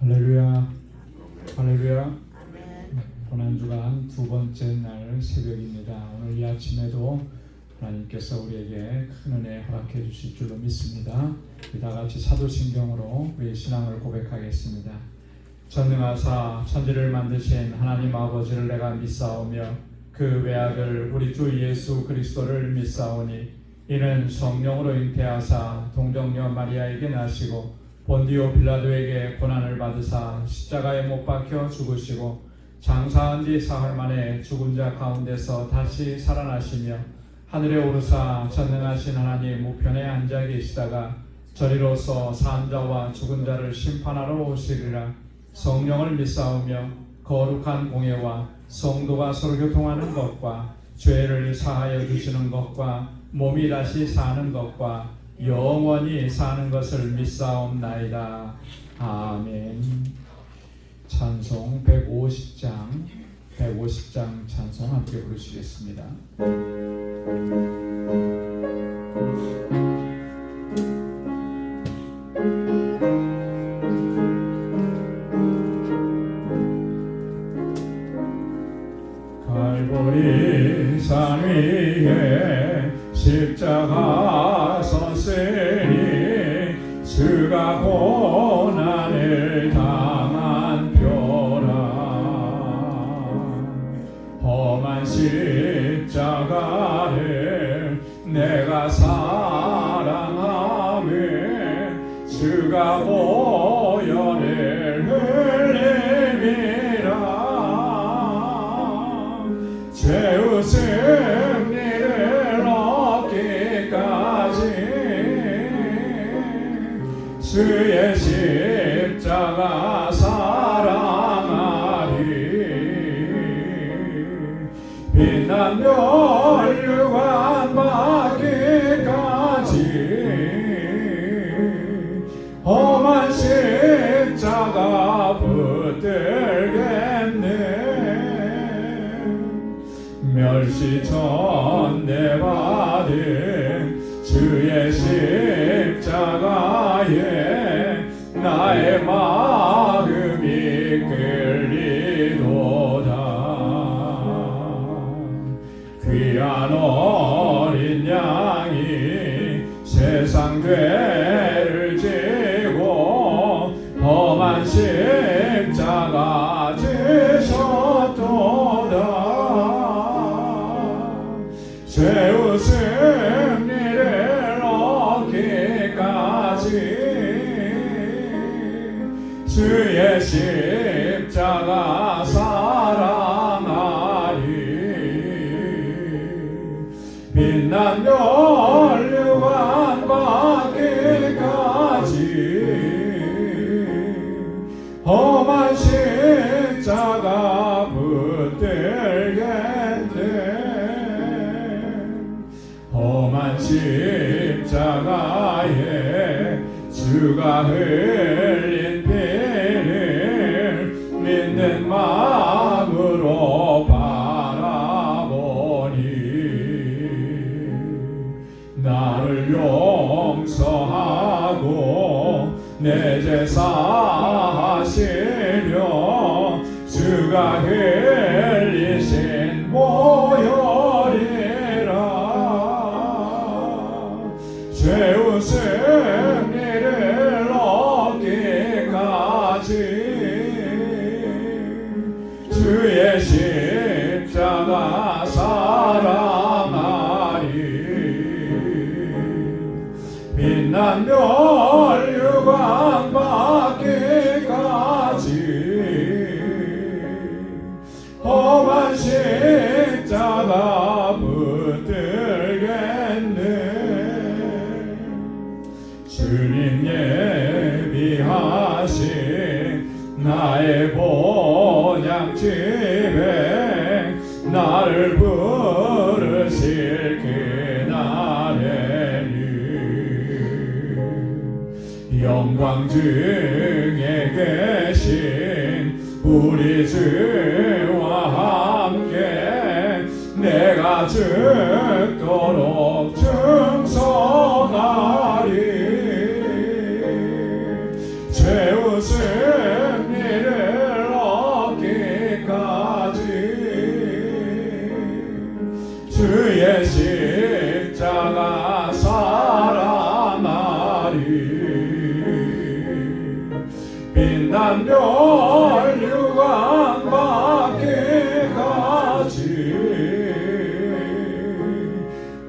할렐루야, 할렐루야. 고난주간 두 번째 날 새벽입니다. 오늘 이 아침에도 하나님께서 우리에게 큰 은혜 허락해 주실 줄로 믿습니다. 다 같이 사도신경으로 우리의 신앙을 고백하겠습니다. 전능하사 천지를 만드신 하나님 아버지를 내가 믿사오며 그 외아들 우리 주 예수 그리스도를 믿사오니 이는 성령으로 잉태하사 동정녀 마리아에게 나시고 본디오 빌라도에게 고난을 받으사 십자가에 못 박혀 죽으시고 장사한 지 사흘 만에 죽은 자 가운데서 다시 살아나시며 하늘에 오르사 전능하신 하나님 우편에 앉아 계시다가 저리로서 산 자와 죽은 자를 심판하러 오시리라. 성령을 믿사오며 거룩한 공예와 성도가 서로 교통하는 것과 죄를 사하여 주시는 것과 몸이 다시 사는 것과 영원히 사는 것을 믿사옵나이다. 아멘. 찬송 150장 찬송 함께 부르시겠습니다. 갈보리 산 위에 십자가 섰으니 주가 고난을 당한 표라. 험한 십자가를 내가 사랑하며 주가 보혈을 흘림이라. 죄의 승리를 얻기까지 주의 십자가 사랑하리. 빛난 멸류관 받기까지 험한 십자가 붙들겠네. 멸시 전대받은 주의 십자가에 나의 마음이 끌리도다. 귀한 어린 양이 세상 죄를 지고 험한 십자가 지셨도다. 죄의 승리를 얻기까지 주의 십자가 사랑하리. 빛난 멸류관 받기까지 험한 십자가 붙들겠네. 험한 십자가에 주가 흘린 피를 믿는 마음으로 바라보니 나를 용서하고 내 죄 사하시려 주가 흘리신 보혈이라. 죄의 승리를 얻기까지 주의 십자가 사랑하리. 빛난 멸류관 받기까지 험한 십자가 붙들겠네. 주님 예비하신 나의 본향집에 나를 부르실 그날에는 영광 중에 계신 우리 주와 함께 내가 죽도록 충성하리. 죄의 승리를 빛난 별 유광 받기까지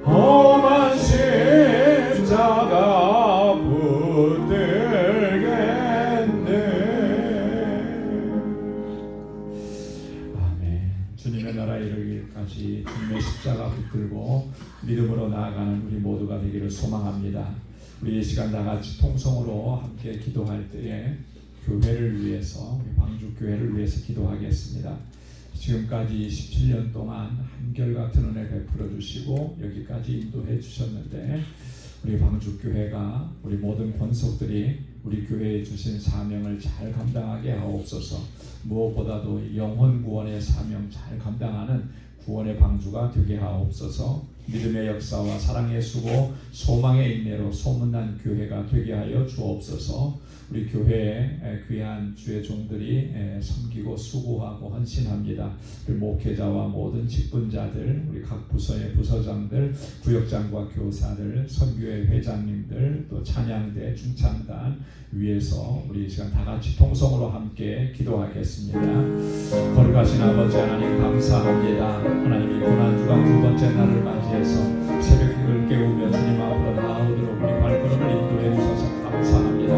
험한 십자가 붙들겠네. 아멘. 주님의 나라 이르기까지 주님의 십자가 붙들고 믿음으로 나아가는 우리 모두가 되기를 소망합니다. 우리 이 시간 다 같이 통성으로 함께 기도할 때에 교회를 위해서, 우리 방주교회를 위해서 기도하겠습니다. 지금까지 17년 동안 한결같은 은혜 베풀어 주시고 여기까지 인도해 주셨는데 우리 방주교회가, 우리 모든 권속들이 우리 교회에 주신 사명을 잘 감당하게 하옵소서. 무엇보다도 영혼 구원의 사명 잘 감당하는 구원의 방주가 되게 하옵소서. 믿음의 역사와 사랑의 수고, 소망의 인내로 소문난 교회가 되게 하여 주옵소서. 우리 교회에 귀한 주의 종들이 섬기고 수고하고 헌신합니다. 우리 목회자와 모든 직분자들, 우리 각 부서의 부서장들, 구역장과 교사들, 선교회 회장님들, 또 찬양대, 중창단 위에서 우리 이 시간 다 같이 통성으로 함께 기도하겠습니다. 거룩하신 아버지 하나님 감사합니다. 하나님이 고난주간 두 번째 날을 맞이해서 새벽을 깨우며 주님 앞으로 나아오도록 우리 발걸음을 인도해 주셔서 감사합니다.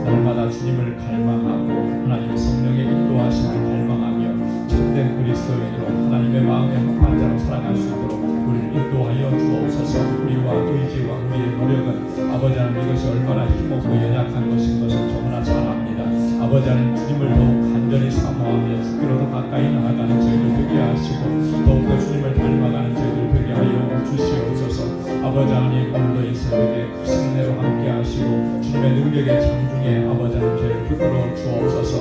날마다 주님을 갈망하고 하나님의 성령의 인도하심을 갈망하며 참된 그리스도인으로 하나님의 마음에 합한 자로 살아갈 수 있도록 우리를 인도하여 주옵소서. 우리와 의지와 우리의 노력은 아버지 하나님 이것이 얼마나 힘없고 연약한 것인 것을 너무나 잘 압니다. 아버지 하나님 주님을 더욱 간절히 사모하며 주께로 더 가까이 나아가는 저희들 되게 하시고 더욱더 주님을 닮아가는 저희들 되게 하여 주시옵소서. 아버지 하나님 오늘도 이 새벽에 크신 은혜로 함께 하시고 주님의 능력의 장중에 아버지 하나님 저희를 붙들어 주옵소서.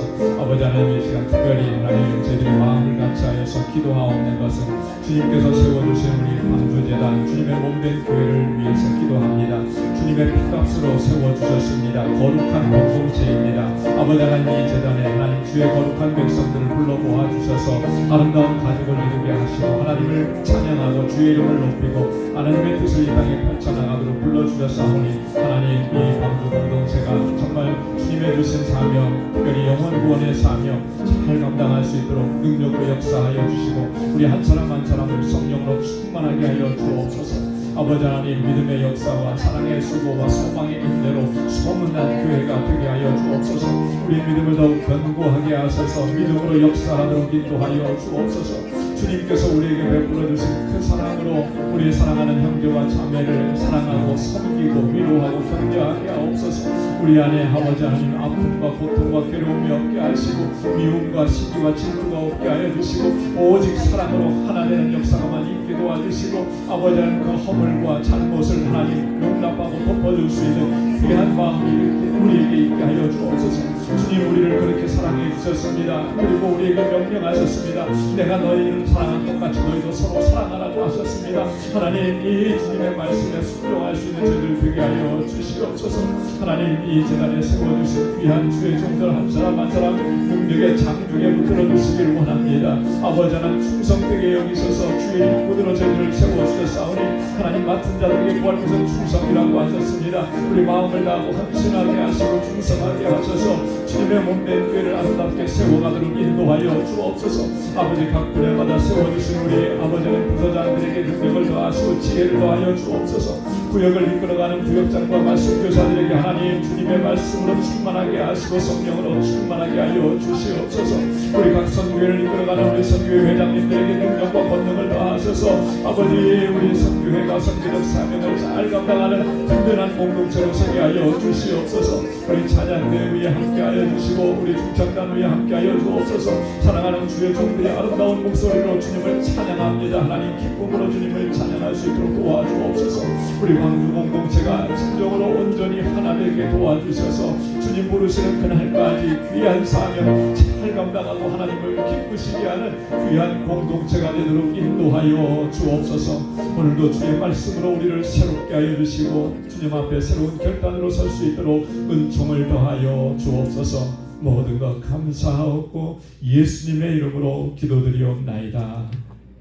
아버지 하나님 이 시간 특별히 하나님 저희들의 마음을 같이 하여서 기도하옵는 것은 주님께서 세워주신 우리 방주재단 주님의 몸된 교회를 위해서 기도합니다. 주님의 피값으로 세워주셨습니다. 거룩한 공동체입니다. 아버지 하나님 이 재단에 하나님 주의 거룩한 백성들을 불러 모아주셔서 아름다운 가족을 이루게 하시고 하나님을 찬양하고 주의 이름을 높이고 하나님의 뜻을 이 땅에 펼쳐나가도록 불러주셨사오니 하나님 이 방주 공동체가 정말 주님의 주신 사명, 특별히 영혼 구원의 사명 잘 감당할 수 있도록 능력으로 역사하여 주시고 우리 한 사람 한 사람을 성령으로 충만하게 하여 주옵소서. 아버지 하나님 믿음의 역사와 사랑의 수고와 소망의 인내로 소문난 교회가 되게 하여 주옵소서. 우리 믿음을 더욱 견고하게 하셔서 믿음으로 역사하도록 인도하여 주옵소서. 주님께서 우리에게 베풀어 주신 그 사랑으로 우리의 사랑하는 형제와 자매를 사랑하고 섬기고 위로하고 격려하게 하옵소서. 우리 안에 아버지 하나님 아픔과 고통과 괴로움이 없게 하시고 미움과 시기와 질투가 없게 하여 주시고 오직 사랑으로 하나 되는 역사가만 있게 도와주시고 아버지 하나님 그 허물과 잘못을 하나님 용납하고 덮어줄 수 있는 귀한 마음이 우리에게 있게 하여 주옵소서. 주님 우리를 그렇게 사랑해 주셨습니다. 그리고 우리에게 명령하셨습니다. 내가 너희를 사랑한 똑같이 너희도 서로 사랑하라고 하셨습니다. 하나님 이 주님의 말씀에 순종할 수 있는 저희들 되게 하여 주시옵소서. 하나님 이 재단에 세워주신 귀한 주의 종들 한 사람 한 사람 능력의 장중에 붙들어 주시기를 원합니다. 아버지 하나님 충성되게 여기셔서 주의 일꾼으로 저희들을 세워주셨사오니 하나님 맡은 자들에게 구할 것은 충성이라고 하셨습니다. 우리 마음을 다하고 헌신하게 하시고 충성하게 하셔서 주님의 몸된 교회를 아름답게 세워가도록 인도하여 주옵소서. 아버지 각 분야마다 세워주신 우리 아버지는 부서장들에게 능력을 더하시고 지혜를 더하여 주옵소서. 구역을 이끌어가는 구역장과 말씀교사들에게 하나님 주님의 말씀으로 충만하게 하시고 성령으로 충만하게 하여 주시옵소서. 우리 각 선교회를 이끌어가는 우리 선교회 회장님들에게 능력과 권능을 더하셔서 아버지 우리 선교회가 선교적 사명을 잘 감당하는 든든한 공동체로 서게 하여 주시옵소서. 우리 찬양대 위에 함께하여 주시고 우리 중창단 위에 함께하여 주옵소서. 사랑하는 주의 종들이 아름다운 목소리로 주님을 찬양합니다. 하나님 기쁨으로 주님을 찬양할 수 있도록 도와주옵소서. 우리 광주 공동체가 진정으로 온전히 하나 되게 도와주셔서 주님 부르시는 그날까지 귀한 사명 잘 감당하고 하나님을 기쁘시게 하는 귀한 공동체가 되도록 인도하여 주옵소서. 오늘도 주의 말씀으로 우리를 새롭게 하여 주시고 주님 앞에 새로운 결단으로 설 수 있도록 은총을 더하여 주옵소서. 모든 것 감사하고 예수님의 이름으로 기도드리옵나이다.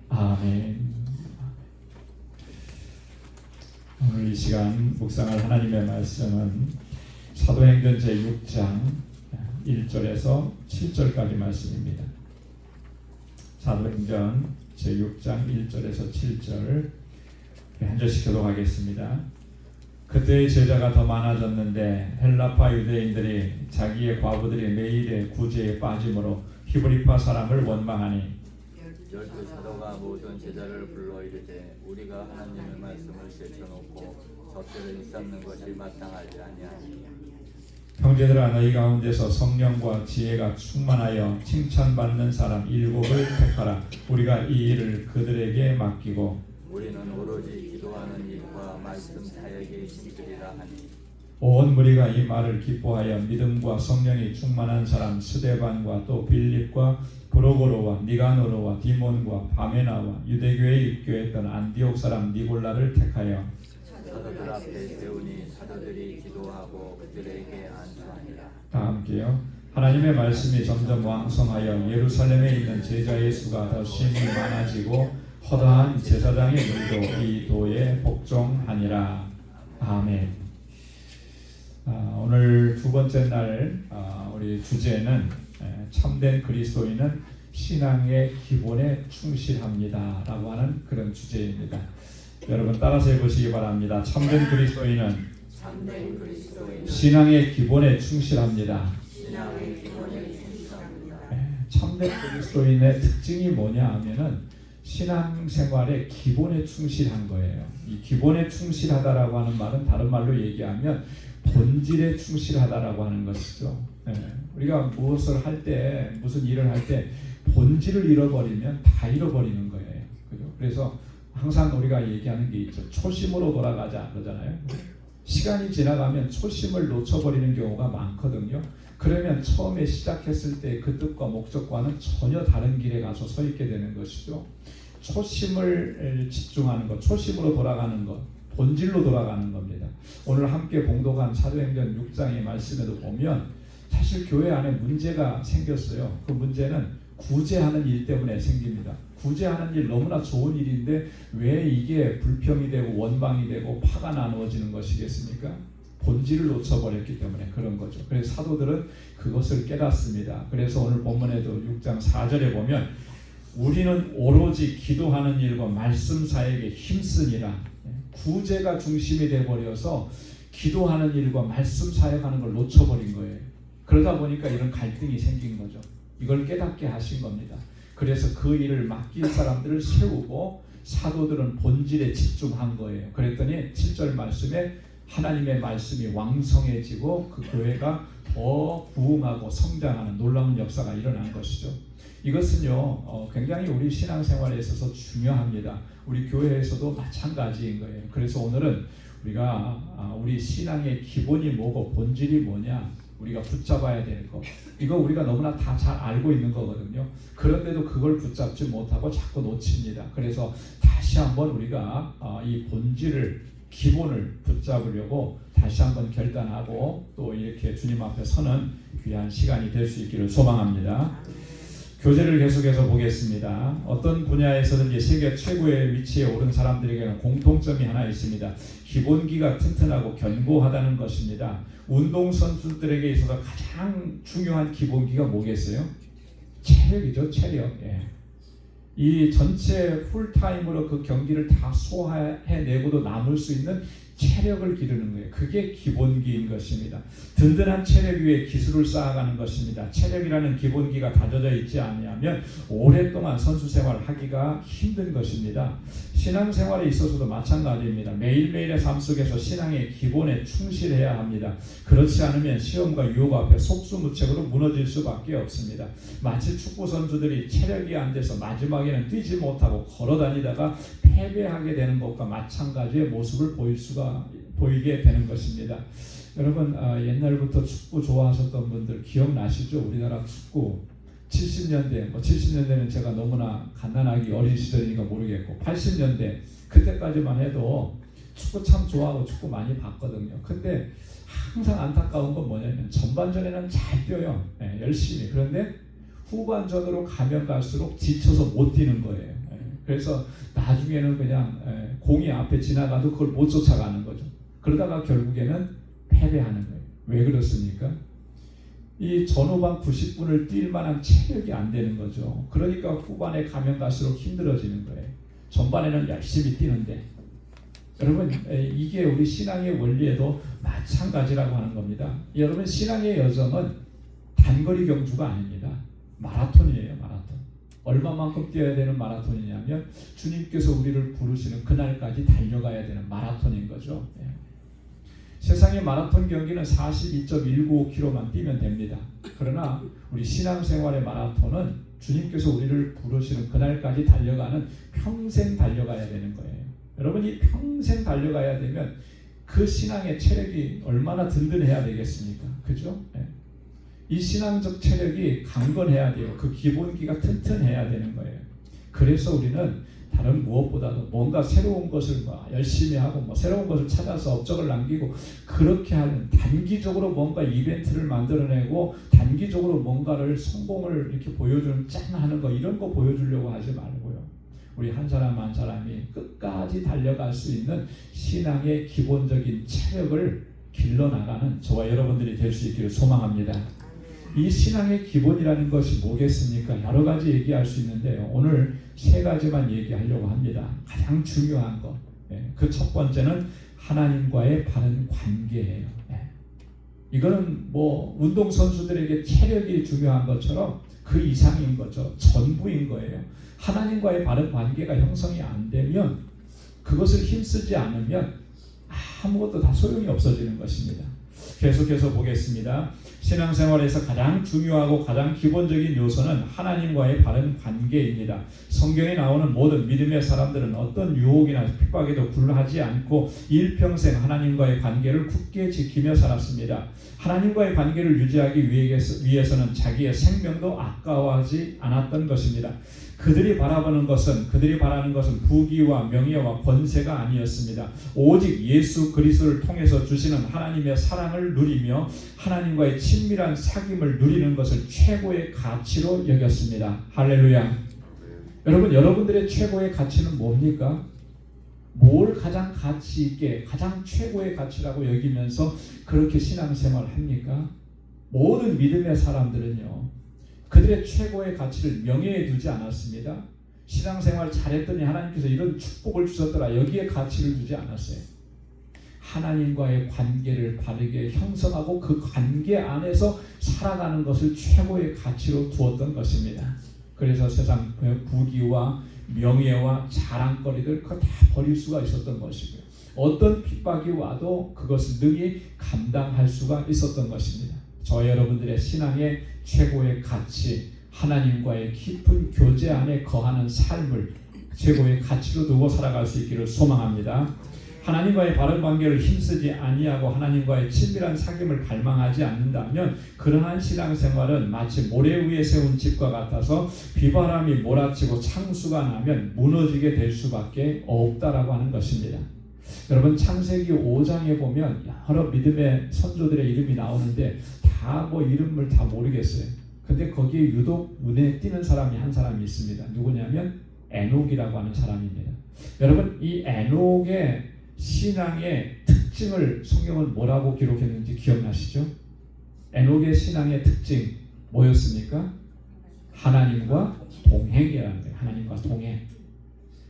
아멘. 오늘 이 시간 묵상할 하나님의 말씀은 사도행전 제6장 1절에서 7절까지 말씀입니다. 사도행전 제6장 1절에서 7절 한 절씩 교독하겠습니다. 그때의 제자가 더 많아졌는데 헬라파 유대인들이 자기의 과부들이 매일의 구제에 빠짐으로 히브리파 사람을 원망하니 열두 사도가 모든 제자를 불러 이르되 우리가 하나님의 말씀을 제쳐놓고 젖들을 일삼는 것이 마땅하지 아니하니 형제들아 너희 가운데서 성령과 지혜가 충만하여 칭찬받는 사람 7을 택하라. 우리가 이 일을 그들에게 맡기고 우리는 오로지 기도하는 일과 말씀 사역에 힘쓰리라 하니 온 무리가 이 말을 기뻐하여 믿음과 성령이 충만한 사람 스데반과 또 빌립과 브로고로와 니가노로와 디몬과 바메나와 유대교에 입교했던 안디옥 사람 니골라를 택하여 사도들 앞에 세우니 사도들이 기도하고 그들에게 안수하니라. 다 함께요. 하나님의 말씀이 점점 왕성하여 예루살렘에 있는 제자의 수가 더 심히 많아지고 허다한 제사장의 눈도 이 도에 복종하니라. 아멘. 오늘 두 번째 날 우리 주제는 참된 그리스도인은 신앙의 기본에 충실합니다 라고 하는 그런 주제입니다. 여러분 따라서 해보시기 바랍니다. 참된 그리스도인은 신앙의 기본에 충실합니다. 참된 그리스도인의 특징이 뭐냐 하면은 신앙생활의 기본에 충실한 거예요. 이 기본에 충실하다라고 하는 말은 다른 말로 얘기하면 본질에 충실하다라고 하는 것이죠. 우리가 무엇을 할 때, 무슨 일을 할 때 본질을 잃어버리면 다 잃어버리는 거예요. 그죠? 그래서 항상 우리가 얘기하는 게 있죠. 초심으로 돌아가자 그러잖아요. 시간이 지나가면 초심을 놓쳐버리는 경우가 많거든요. 그러면 처음에 시작했을 때 그 뜻과 목적과는 전혀 다른 길에 가서 서 있게 되는 것이죠. 초심을 집중하는 것, 초심으로 돌아가는 것, 본질로 돌아가는 겁니다. 오늘 함께 봉독한 사도행전 6장의 말씀에도 보면 사실 교회 안에 문제가 생겼어요. 그 문제는 구제하는 일 때문에 생깁니다. 구제하는 일 너무나 좋은 일인데 왜 이게 불평이 되고 원망이 되고 파가 나누어지는 것이겠습니까? 본질을 놓쳐버렸기 때문에 그런 거죠. 그래서 사도들은 그것을 깨닫습니다. 그래서 오늘 본문에도 6장 4절에 보면 우리는 오로지 기도하는 일과 말씀 사역에 힘쓰니라. 구제가 중심이 되어버려서 기도하는 일과 말씀 사역하는 걸 놓쳐버린 거예요. 그러다 보니까 이런 갈등이 생긴 거죠. 이걸 깨닫게 하신 겁니다. 그래서 그 일을 맡길 사람들을 세우고 사도들은 본질에 집중한 거예요. 그랬더니 7절 말씀에 하나님의 말씀이 왕성해지고 그 교회가 더 부흥하고 성장하는 놀라운 역사가 일어난 것이죠. 이것은요 굉장히 우리 신앙생활에 있어서 중요합니다. 우리 교회에서도 마찬가지인 거예요. 그래서 오늘은 우리가 우리 신앙의 기본이 뭐고 본질이 뭐냐 우리가 붙잡아야 될 것, 이거 우리가 너무나 다 잘 알고 있는 거거든요. 그런데도 그걸 붙잡지 못하고 자꾸 놓칩니다. 그래서 다시 한번 우리가 이 본질을, 기본을 붙잡으려고 다시 한번 결단하고 또 이렇게 주님 앞에 서는 귀한 시간이 될 수 있기를 소망합니다. 교재를 계속해서 보겠습니다. 어떤 분야에서든지 세계 최고의 위치에 오른 사람들에게는 공통점이 하나 있습니다. 기본기가 튼튼하고 견고하다는 것입니다. 운동선수들에게 있어서 가장 중요한 기본기가 뭐겠어요? 체력이죠. 체력. 이 전체 풀타임으로 그 경기를 다 소화해내고도 남을 수 있는 체력을 기르는 거예요. 그게 기본기인 것입니다. 든든한 체력 위에 기술을 쌓아가는 것입니다. 체력이라는 기본기가 다져져 있지 않으면 오랫동안 선수 생활을 하기가 힘든 것입니다. 신앙생활에 있어서도 마찬가지입니다. 매일매일의 삶 속에서 신앙의 기본에 충실해야 합니다. 그렇지 않으면 시험과 유혹 앞에 속수무책으로 무너질 수밖에 없습니다. 마치 축구 선수들이 체력이 안 돼서 마지막에는 뛰지 못하고 걸어다니다가 패배하게 되는 것과 마찬가지의 모습을 보이게 되는 것입니다. 여러분 옛날부터 축구 좋아하셨던 분들 기억나시죠? 우리나라 축구 70년대, 70년대는 제가 너무나 갓난아기 어린 시절이니까 모르겠고 80년대 그때까지만 해도 축구 참 좋아하고 축구 많이 봤거든요. 근데 항상 안타까운 건 뭐냐면 전반전에는 잘 뛰어요. 열심히. 그런데 후반전으로 가면 갈수록 지쳐서 못 뛰는 거예요. 그래서 나중에는 그냥 공이 앞에 지나가도 그걸 못 쫓아가는 거죠. 그러다가 결국에는 패배하는 거예요. 왜 그렇습니까? 이 전후반 90분을 뛸 만한 체력이 안 되는 거죠. 그러니까 후반에 가면 갈수록 힘들어지는 거예요. 전반에는 열심히 뛰는데 여러분 이게 우리 신앙의 원리에도 마찬가지라고 하는 겁니다. 여러분 신앙의 여정은 단거리 경주가 아닙니다. 마라톤이에요. 마라톤. 얼마만큼 뛰어야 되는 마라톤이냐면 주님께서 우리를 부르시는 그날까지 달려가야 되는 마라톤인 거죠. 세상의 마라톤 경기는 42.195km만 뛰면 됩니다. 그러나 우리 신앙생활의 마라톤은 주님께서 우리를 부르시는 그날까지 달려가는 평생 달려가야 되는 거예요. 여러분이 평생 달려가야 되면 그 신앙의 체력이 얼마나 든든해야 되겠습니까? 그죠? 이 신앙적 체력이 강건해야 돼요. 그 기본기가 튼튼해야 되는 거예요. 그래서 우리는 다른 무엇보다도 뭔가 새로운 것을 열심히 하고 새로운 것을 찾아서 업적을 남기고 그렇게 하는 단기적으로 뭔가 이벤트를 만들어내고 단기적으로 뭔가를 성공을 이렇게 보여주는 짠하는 거 이런 거 보여주려고 하지 말고요. 우리 한 사람 한 사람이 끝까지 달려갈 수 있는 신앙의 기본적인 체력을 길러나가는 저와 여러분들이 될 수 있기를 소망합니다. 이 신앙의 기본이라는 것이 뭐겠습니까? 여러 가지 얘기할 수 있는데요. 오늘 세 가지만 얘기하려고 합니다. 가장 중요한 것. 그 첫 번째는 하나님과의 바른 관계예요. 이거는 운동선수들에게 체력이 중요한 것처럼 그 이상인 거죠. 전부인 거예요. 하나님과의 바른 관계가 형성이 안 되면 그것을 힘쓰지 않으면 아무것도 다 소용이 없어지는 것입니다. 계속해서 보겠습니다. 신앙생활에서 가장 중요하고 가장 기본적인 요소는 하나님과의 바른 관계입니다. 성경에 나오는 모든 믿음의 사람들은 어떤 유혹이나 핍박에도 굴하지 않고 일평생 하나님과의 관계를 굳게 지키며 살았습니다. 하나님과의 관계를 유지하기 위해서는 자기의 생명도 아까워하지 않았던 것입니다. 그들이 바라는 것은 부귀와 명예와 권세가 아니었습니다. 오직 예수 그리스도를 통해서 주시는 하나님의 사랑을 누리며 하나님과의 친밀한 사귐을 누리는 것을 최고의 가치로 여겼습니다. 할렐루야. 여러분, 여러분들의 최고의 가치는 뭡니까? 뭘 가장 가치 있게 가장 최고의 가치라고 여기면서 그렇게 신앙생활을 합니까? 모든 믿음의 사람들은요. 그들의 최고의 가치를 명예에 두지 않았습니다. 신앙생활 잘했더니 하나님께서 이런 축복을 주셨더라. 여기에 가치를 두지 않았어요. 하나님과의 관계를 바르게 형성하고 그 관계 안에서 살아가는 것을 최고의 가치로 두었던 것입니다. 그래서 세상 부귀와 명예와 자랑거리들 그거 다 버릴 수가 있었던 것이고요. 어떤 핍박이 와도 그것을 능히 감당할 수가 있었던 것입니다. 저와 여러분들의 신앙의 최고의 가치, 하나님과의 깊은 교제 안에 거하는 삶을 최고의 가치로 두고 살아갈 수 있기를 소망합니다. 하나님과의 바른 관계를 힘쓰지 아니하고 하나님과의 친밀한 사귐을 갈망하지 않는다면 그러한 신앙생활은 마치 모래 위에 세운 집과 같아서 비바람이 몰아치고 창수가 나면 무너지게 될 수밖에 없다라고 하는 것입니다. 여러분 창세기 5장에 보면 여러 믿음의 선조들의 이름이 나오는데 다 이름을 다 모르겠어요. 근데 거기에 유독 눈에 띄는 사람이 한 사람이 있습니다. 누구냐면 에녹이라고 하는 사람입니다. 여러분 이 에녹의 신앙의 특징을 성경은 뭐라고 기록했는지 기억나시죠? 에녹의 신앙의 특징 뭐였습니까? 하나님과 동행이라는 거예요. 하나님과 동행.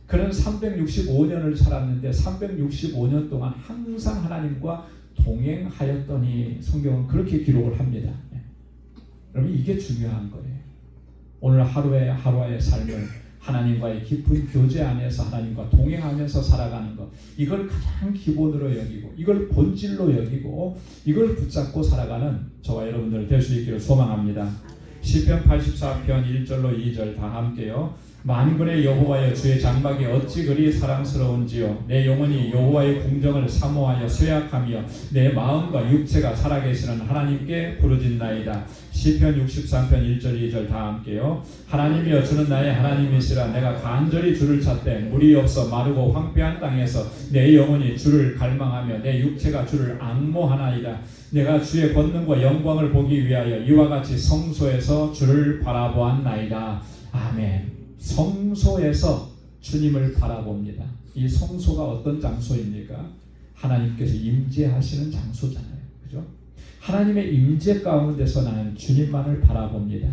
그는 365년을 살았는데 365년 동안 항상 하나님과 동행하였더니 성경은 그렇게 기록을 합니다. 여러분 이게 중요한 거예요. 오늘 하루의 삶을 하나님과의 깊은 교제 안에서 하나님과 동행하면서 살아가는 것, 이걸 가장 기본으로 여기고 이걸 본질로 여기고 이걸 붙잡고 살아가는 저와 여러분들 될 수 있기를 소망합니다. 시편 84편 1절로 2절 다 함께요. 만군의 여호와여 주의 장막이 어찌 그리 사랑스러운지요. 내 영혼이 여호와의 궁정을 사모하여 쇠약하며 내 마음과 육체가 살아계시는 하나님께 부르짖나이다. 시편 63편 1절 2절 다 함께요. 하나님이여 주는 나의 하나님이시라. 내가 간절히 주를 찾되 물이 없어 마르고 황폐한 땅에서 내 영혼이 주를 갈망하며 내 육체가 주를 앙모하나이다. 내가 주의 권능과 영광을 보기 위하여 이와 같이 성소에서 주를 바라보았나이다. 아멘. 성소에서 주님을 바라봅니다. 이 성소가 어떤 장소입니까? 하나님께서 임재하시는 장소잖아요. 그죠? 하나님의 임재 가운데서 나는 주님만을 바라봅니다.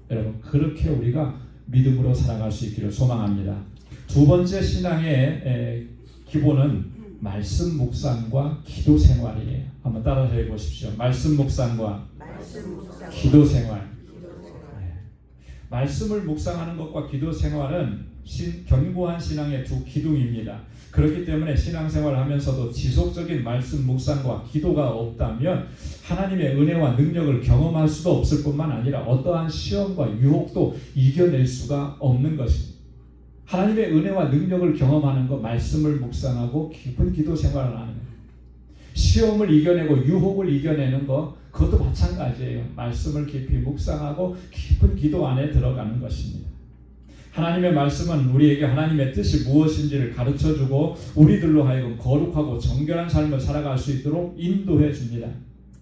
여러분 그렇게 우리가 믿음으로 살아갈 수 있기를 소망합니다. 두 번째 신앙의 기본은 말씀 묵상과 기도 생활이에요. 한번 따라서 해보십시오. 말씀 묵상과 기도 생활. 말씀을 묵상하는 것과 기도 생활은 견고한 신앙의 두 기둥입니다. 그렇기 때문에 신앙생활을 하면서도 지속적인 말씀 묵상과 기도가 없다면 하나님의 은혜와 능력을 경험할 수도 없을 뿐만 아니라 어떠한 시험과 유혹도 이겨낼 수가 없는 것입니다. 하나님의 은혜와 능력을 경험하는 것, 말씀을 묵상하고 깊은 기도 생활을 하는 것, 시험을 이겨내고 유혹을 이겨내는 것, 그것도 마찬가지예요. 말씀을 깊이 묵상하고 깊은 기도 안에 들어가는 것입니다. 하나님의 말씀은 우리에게 하나님의 뜻이 무엇인지를 가르쳐주고 우리들로 하여금 거룩하고 정결한 삶을 살아갈 수 있도록 인도해 줍니다.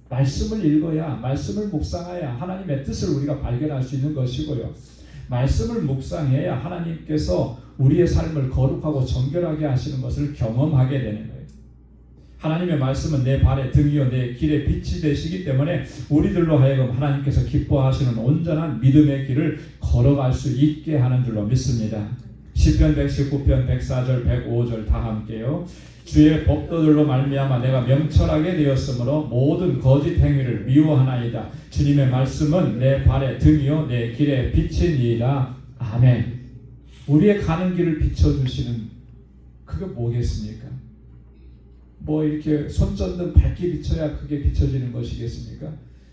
말씀을 읽어야, 말씀을 묵상해야 하나님의 뜻을 우리가 발견할 수 있는 것이고요. 말씀을 묵상해야 하나님께서 우리의 삶을 거룩하고 정결하게 하시는 것을 경험하게 되는 거예요. 하나님의 말씀은 내 발의 등이요 내 길의 빛이 되시기 때문에 우리들로 하여금 하나님께서 기뻐하시는 온전한 믿음의 길을 걸어갈 수 있게 하는 줄로 믿습니다. 시편 119편 104절 105절 다 함께요. 주의 법도들로 말미암아 내가 명철하게 되었으므로 모든 거짓 행위를 미워하나이다. 주님의 말씀은 내 발의 등이요 내 길의 빛이니이다. 아멘. 우리의 가는 길을 비춰주시는 그게 뭐겠습니까? 뭐 이렇게 손전등 밝게 비춰야 그게 비춰지는 것이겠습니까?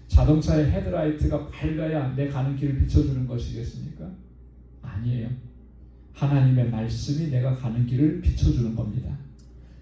자동차의 헤드라이트가 밝아야 내 가는 길을 비춰주는 것이겠습니까? 아니에요. 하나님의 말씀이 내가 가는 길을 비춰주는 겁니다.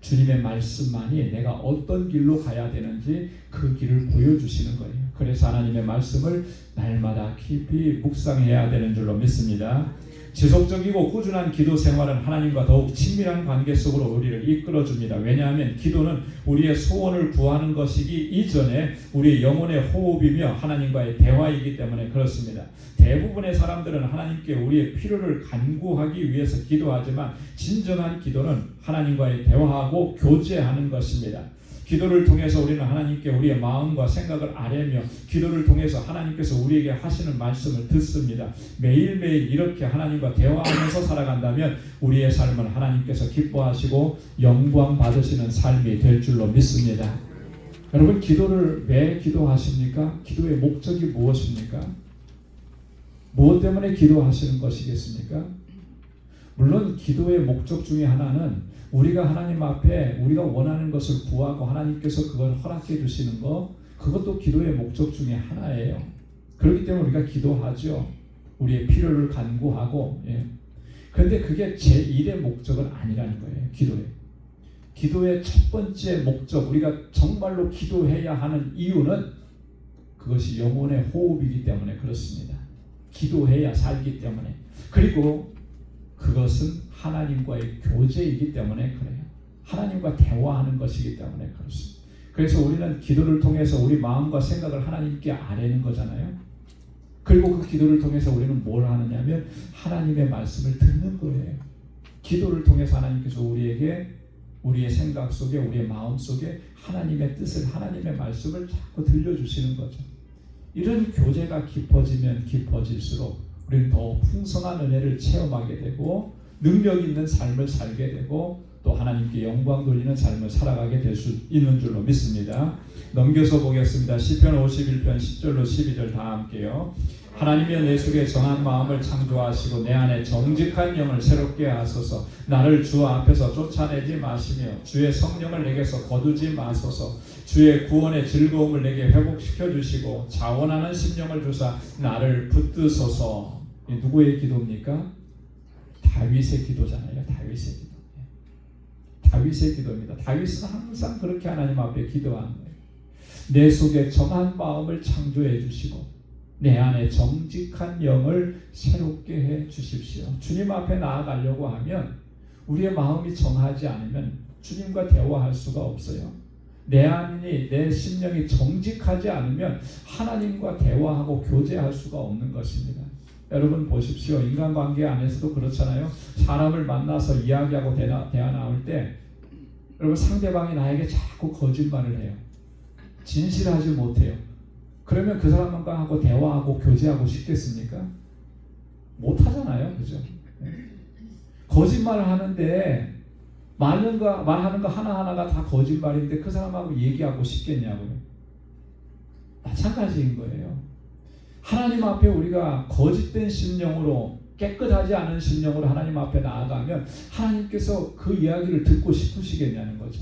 주님의 말씀만이 내가 어떤 길로 가야 되는지 그 길을 보여주시는 거예요. 그래서 하나님의 말씀을 날마다 깊이 묵상해야 되는 줄로 믿습니다. 지속적이고 꾸준한 기도 생활은 하나님과 더욱 친밀한 관계 속으로 우리를 이끌어줍니다. 왜냐하면 기도는 우리의 소원을 구하는 것이기 이전에 우리의 영혼의 호흡이며 하나님과의 대화이기 때문에 그렇습니다. 대부분의 사람들은 하나님께 우리의 필요를 간구하기 위해서 기도하지만 진정한 기도는 하나님과의 대화하고 교제하는 것입니다. 기도를 통해서 우리는 하나님께 우리의 마음과 생각을 아뢰며 기도를 통해서 하나님께서 우리에게 하시는 말씀을 듣습니다. 매일매일 이렇게 하나님과 대화하면서 살아간다면 우리의 삶은 하나님께서 기뻐하시고 영광 받으시는 삶이 될 줄로 믿습니다. 여러분 기도를 왜 기도하십니까? 기도의 목적이 무엇입니까? 무엇 때문에 기도하시는 것이겠습니까? 물론 기도의 목적 중에 하나는 우리가 하나님 앞에 우리가 원하는 것을 구하고 하나님께서 그걸 허락해 주시는 것, 그것도 기도의 목적 중에 하나예요. 그렇기 때문에 우리가 기도하죠. 우리의 필요를 간구하고. 그런데 그게 제1의 목적은 아니라는 거예요. 기도의 첫 번째 목적, 우리가 정말로 기도해야 하는 이유는 그것이 영혼의 호흡이기 때문에 그렇습니다. 기도해야 살기 때문에. 그리고 그것은 하나님과의 교제이기 때문에 그래요. 하나님과 대화하는 것이기 때문에 그렇습니다. 그래서 우리는 기도를 통해서 우리 마음과 생각을 하나님께 아뢰는 거잖아요. 그리고 그 기도를 통해서 우리는 뭘 하느냐면 하나님의 말씀을 듣는 거예요. 기도를 통해서 하나님께서 우리에게 우리의 생각 속에 우리의 마음 속에 하나님의 뜻을 하나님의 말씀을 자꾸 들려주시는 거죠. 이런 교제가 깊어지면 깊어질수록 우리는 더 풍성한 은혜를 체험하게 되고 능력 있는 삶을 살게 되고 또 하나님께 영광 돌리는 삶을 살아가게 될 수 있는 줄로 믿습니다. 넘겨서 보겠습니다. 시편 51편 10절로 12절 다 함께요. 하나님이여 내 속에 정한 마음을 창조하시고 내 안에 정직한 영을 새롭게 하소서. 나를 주 앞에서 쫓아내지 마시며 주의 성령을 내게서 거두지 마소서. 주의 구원의 즐거움을 내게 회복시켜 주시고 자원하는 심령을 주사 나를 붙드소서. 누구의 기도입니까? 다윗의 기도잖아요. 다윗의 기도. 다윗의 기도입니다. 다윗은 항상 그렇게 하나님 앞에 기도하는 거예요. 내 속에 정한 마음을 창조해 주시고 내 안에 정직한 영을 새롭게 해 주십시오. 주님 앞에 나아가려고 하면 우리의 마음이 정하지 않으면 주님과 대화할 수가 없어요. 내 안이 내 심령이 정직하지 않으면 하나님과 대화하고 교제할 수가 없는 것입니다. 여러분 보십시오. 인간관계 안에서도 그렇잖아요. 사람을 만나서 이야기하고 대화 나올 때 여러분 상대방이 나에게 자꾸 거짓말을 해요. 진실하지 못해요. 그러면 그 사람과 하고 대화하고 교제하고 싶겠습니까? 못하잖아요. 그죠? 거짓말을 하는데 말하는 거 하나하나가 다 거짓말인데 그 사람하고 얘기하고 싶겠냐고요. 마찬가지인 거예요. 하나님 앞에 우리가 거짓된 심령으로, 깨끗하지 않은 심령으로 하나님 앞에 나아가면 하나님께서 그 이야기를 듣고 싶으시겠냐는 거죠.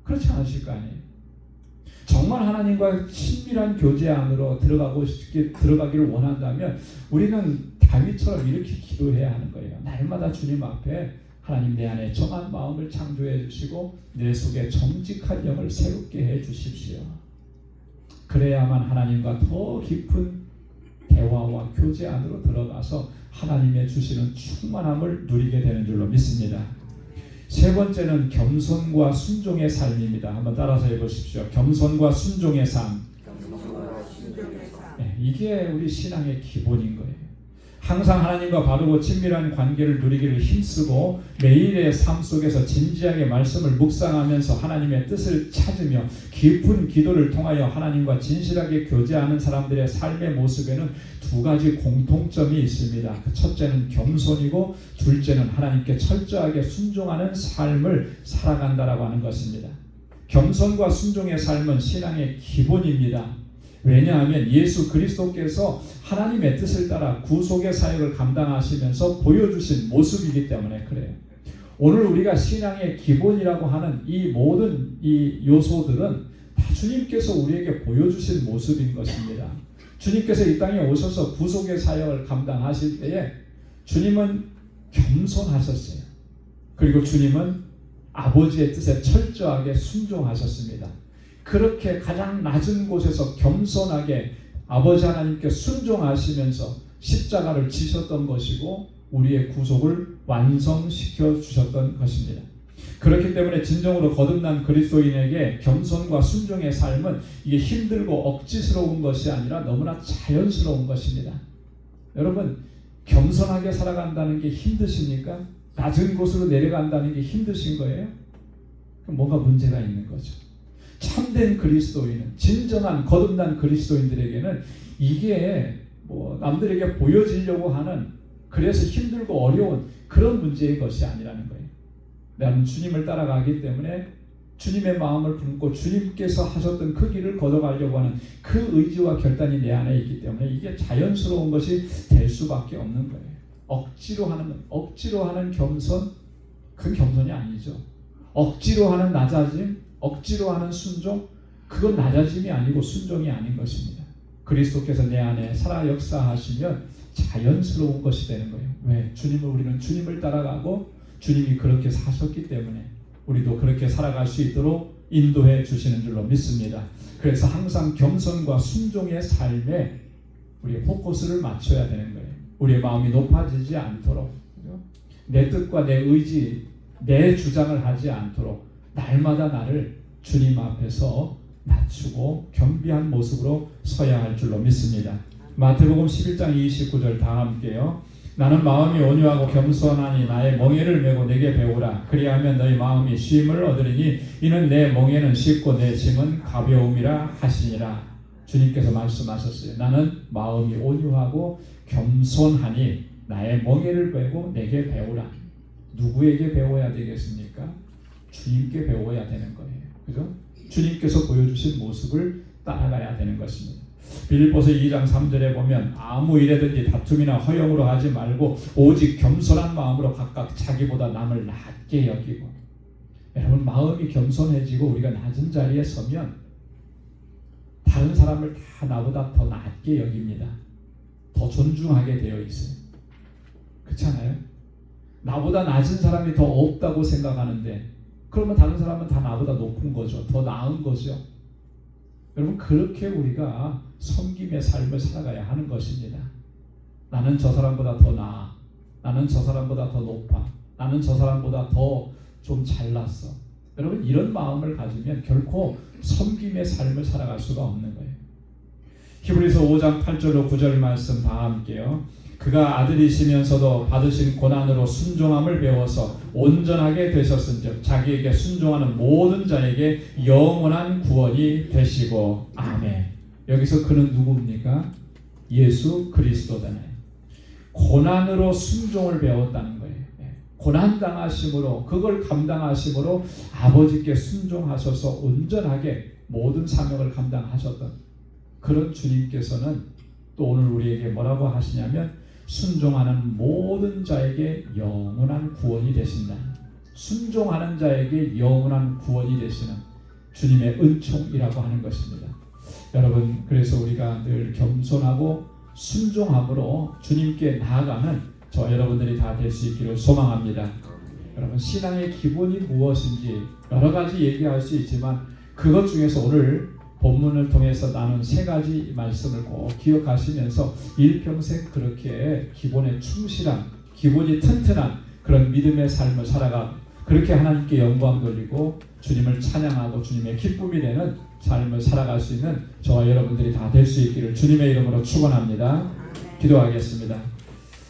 그렇지 않으실 거 아니에요. 정말 하나님과 친밀한 교제 안으로 들어가기를 원한다면 우리는 다윗처럼 이렇게 기도해야 하는 거예요. 날마다 주님 앞에 하나님, 내 안에 정한 마음을 창조해 주시고 내 속에 정직한 영을 새롭게 해 주십시오. 그래야만 하나님과 더 깊은 대화와 교제 안으로 들어가서 하나님의 주시는 충만함을 누리게 되는 줄로 믿습니다. 세 번째는 겸손과 순종의 삶입니다. 한번 따라서 해보십시오. 겸손과 순종의 삶. 네, 이게 우리 신앙의 기본인 거예요. 항상 하나님과 바르고 친밀한 관계를 누리기를 힘쓰고 매일의 삶 속에서 진지하게 말씀을 묵상하면서 하나님의 뜻을 찾으며 깊은 기도를 통하여 하나님과 진실하게 교제하는 사람들의 삶의 모습에는 두 가지 공통점이 있습니다. 그 첫째는 겸손이고 둘째는 하나님께 철저하게 순종하는 삶을 살아간다라고 하는 것입니다. 겸손과 순종의 삶은 신앙의 기본입니다. 왜냐하면 예수 그리스도께서 하나님의 뜻을 따라 구속의 사역을 감당하시면서 보여주신 모습이기 때문에 그래요. 오늘 우리가 신앙의 기본이라고 하는 이 모든 이 요소들은 다 주님께서 우리에게 보여주신 모습인 것입니다. 주님께서 이 땅에 오셔서 구속의 사역을 감당하실 때에 주님은 겸손하셨어요. 그리고 주님은 아버지의 뜻에 철저하게 순종하셨습니다. 그렇게 가장 낮은 곳에서 겸손하게 아버지 하나님께 순종하시면서 십자가를 지셨던 것이고 우리의 구속을 완성시켜 주셨던 것입니다. 그렇기 때문에 진정으로 거듭난 그리스도인에게 겸손과 순종의 삶은 이게 힘들고 억지스러운 것이 아니라 너무나 자연스러운 것입니다. 여러분, 겸손하게 살아간다는 게 힘드십니까? 낮은 곳으로 내려간다는 게 힘드신 거예요? 그럼 뭔가 문제가 있는 거죠. 참된 그리스도인은, 진정한 거듭난 그리스도인들에게는 이게 뭐 남들에게 보여지려고 하는, 그래서 힘들고 어려운 그런 문제의 것이 아니라는 거예요. 나는 주님을 따라가기 때문에 주님의 마음을 품고 주님께서 하셨던 그 길을 걷어가려고 하는 그 의지와 결단이 내 안에 있기 때문에 이게 자연스러운 것이 될 수밖에 없는 거예요. 억지로 하는 겸손, 그건 겸손이 아니죠. 억지로 하는 낮아짐, 억지로 하는 순종, 그건 낮아짐이 아니고 순종이 아닌 것입니다. 그리스도께서 내 안에 살아 역사하시면 자연스러운 것이 되는 거예요. 왜? 우리는 주님을 따라가고 주님이 그렇게 사셨기 때문에 우리도 그렇게 살아갈 수 있도록 인도해 주시는 줄로 믿습니다. 그래서 항상 겸손과 순종의 삶에 우리의 포커스를 맞춰야 되는 거예요. 우리의 마음이 높아지지 않도록, 내 뜻과 내 의지, 내 주장을 하지 않도록 날마다 나를 주님 앞에서 낮추고 겸비한 모습으로 서야 할 줄로 믿습니다. 마태복음 11장 29절 다 함께요. 나는 마음이 온유하고 겸손하니 나의 멍에를 메고 내게 배우라. 그리하면 너희 마음이 쉼을 얻으리니 이는 내 멍에는 쉽고 내 짐은 가벼움이라 하시니라. 주님께서 말씀하셨어요. 나는 마음이 온유하고 겸손하니 나의 멍에를 메고 내게 배우라. 누구에게 배워야 되겠습니까? 주님께 배워야 되는 거예요. 그죠? 주님께서 보여주신 모습을 따라가야 되는 것입니다. 빌립보서 2장 3절에 보면 아무 일에든지 다툼이나 허영으로 하지 말고 오직 겸손한 마음으로 각각 자기보다 남을 낮게 여기고. 여러분, 마음이 겸손해지고 우리가 낮은 자리에 서면 다른 사람을 다 나보다 더 낮게 여깁니다. 더 존중하게 되어 있어요. 그렇지 않아요? 나보다 낮은 사람이 더 없다고 생각하는데 그러면 다른 사람은 다 나보다 높은 거죠. 더 나은 거죠. 여러분, 그렇게 우리가 섬김의 삶을 살아가야 하는 것입니다. 나는 저 사람보다 더 나아. 나는 저 사람보다 더 높아. 나는 저 사람보다 더 좀 잘났어. 여러분, 이런 마음을 가지면 결코 섬김의 삶을 살아갈 수가 없는 거예요. 히브리서 5장 8절로 9절 말씀 다 함께요. 그가 아들이시면서도 받으신 고난으로 순종함을 배워서 온전하게 되셨은즉 자기에게 순종하는 모든 자에게 영원한 구원이 되시고. 아멘. 여기서 그는 누구입니까? 예수 그리스도잖아요. 고난으로 순종을 배웠다는 거예요. 고난 당하심으로, 그걸 감당하심으로 아버지께 순종하셔서 온전하게 모든 사명을 감당하셨던 그런 주님께서는 또 오늘 우리에게 뭐라고 하시냐면 순종하는 모든 자에게 영원한 구원이 되신다. 순종하는 자에게 영원한 구원이 되시는 주님의 은총이라고 하는 것입니다. 여러분, 그래서 우리가 늘 겸손하고 순종함으로 주님께 나아가는 저 여러분들이 다 될 수 있기를 소망합니다. 여러분, 신앙의 기본이 무엇인지 여러 가지 얘기할 수 있지만 그것 중에서 오늘 본문을 통해서 나눈 세 가지 말씀을 꼭 기억하시면서 일평생 그렇게 기본에 충실한, 기본이 튼튼한 그런 믿음의 삶을 살아가 그렇게 하나님께 영광 돌리고 주님을 찬양하고 주님의 기쁨이 되는 삶을 살아갈 수 있는 저와 여러분들이 다 될 수 있기를 주님의 이름으로 축원합니다. 기도하겠습니다.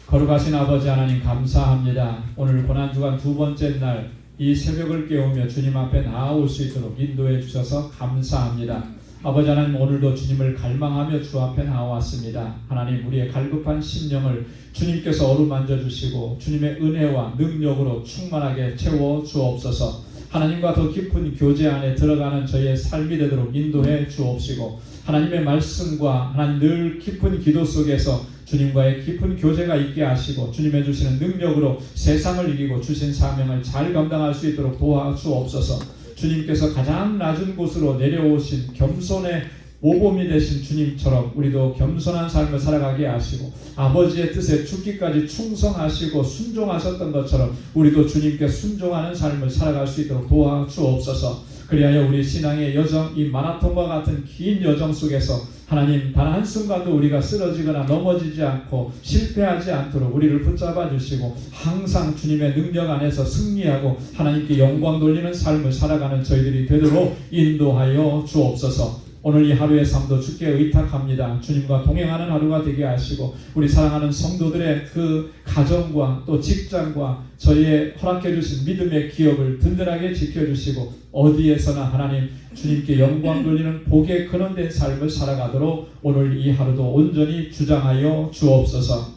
거룩하신 아버지 하나님, 감사합니다. 오늘 고난주간 두 번째 날 이 새벽을 깨우며 주님 앞에 나아올 수 있도록 인도해 주셔서 감사합니다. 아버지 하나님, 오늘도 주님을 갈망하며 주 앞에 나왔습니다. 하나님, 우리의 갈급한 심령을 주님께서 어루만져 주시고 주님의 은혜와 능력으로 충만하게 채워 주옵소서. 하나님과 더 깊은 교제 안에 들어가는 저희의 삶이 되도록 인도해 주옵시고, 하나님의 말씀과 하나님 늘 깊은 기도 속에서 주님과의 깊은 교제가 있게 하시고 주님의 주시는 능력으로 세상을 이기고 주신 사명을 잘 감당할 수 있도록 도와주옵소서. 주님께서 가장 낮은 곳으로 내려오신 겸손의 모범이 되신 주님처럼 우리도 겸손한 삶을 살아가게 하시고 아버지의 뜻에 죽기까지 충성하시고 순종하셨던 것처럼 우리도 주님께 순종하는 삶을 살아갈 수 있도록 도와주옵소서. 그리하여 우리 신앙의 여정, 이 마라톤과 같은 긴 여정 속에서 하나님, 단 한순간도 우리가 쓰러지거나 넘어지지 않고 실패하지 않도록 우리를 붙잡아 주시고 항상 주님의 능력 안에서 승리하고 하나님께 영광 돌리는 삶을 살아가는 저희들이 되도록 인도하여 주옵소서. 오늘 이 하루의 삶도 주께 의탁합니다. 주님과 동행하는 하루가 되게 하시고 우리 사랑하는 성도들의 그 가정과 또 직장과 저희의 허락해 주신 믿음의 기업을 든든하게 지켜주시고 어디에서나 하나님 주님께 영광 돌리는 복의 근원된 삶을 살아가도록 오늘 이 하루도 온전히 주장하여 주옵소서.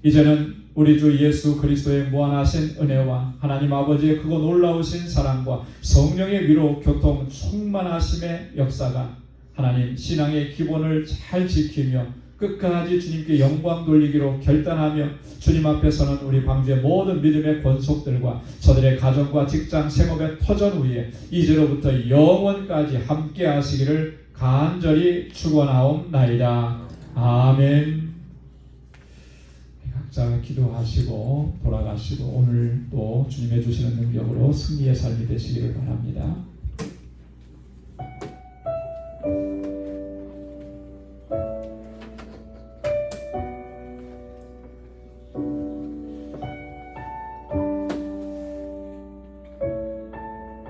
이제는 우리 주 예수 그리스도의 무한하신 은혜와 하나님 아버지의 크고 놀라우신 사랑과 성령의 위로 교통 충만하심의 역사가 하나님 신앙의 기본을 잘 지키며 끝까지 주님께 영광 돌리기로 결단하며 주님 앞에 서는 우리 방주의 모든 믿음의 권속들과 저들의 가정과 직장 생업의 터전 위에 이제로부터 영원까지 함께 하시기를 간절히 축원하옵나이다. 아멘. 각자 기도하시고 돌아가시고 오늘 또 주님의 주시는 능력으로 승리의 삶이 되시기를 바랍니다.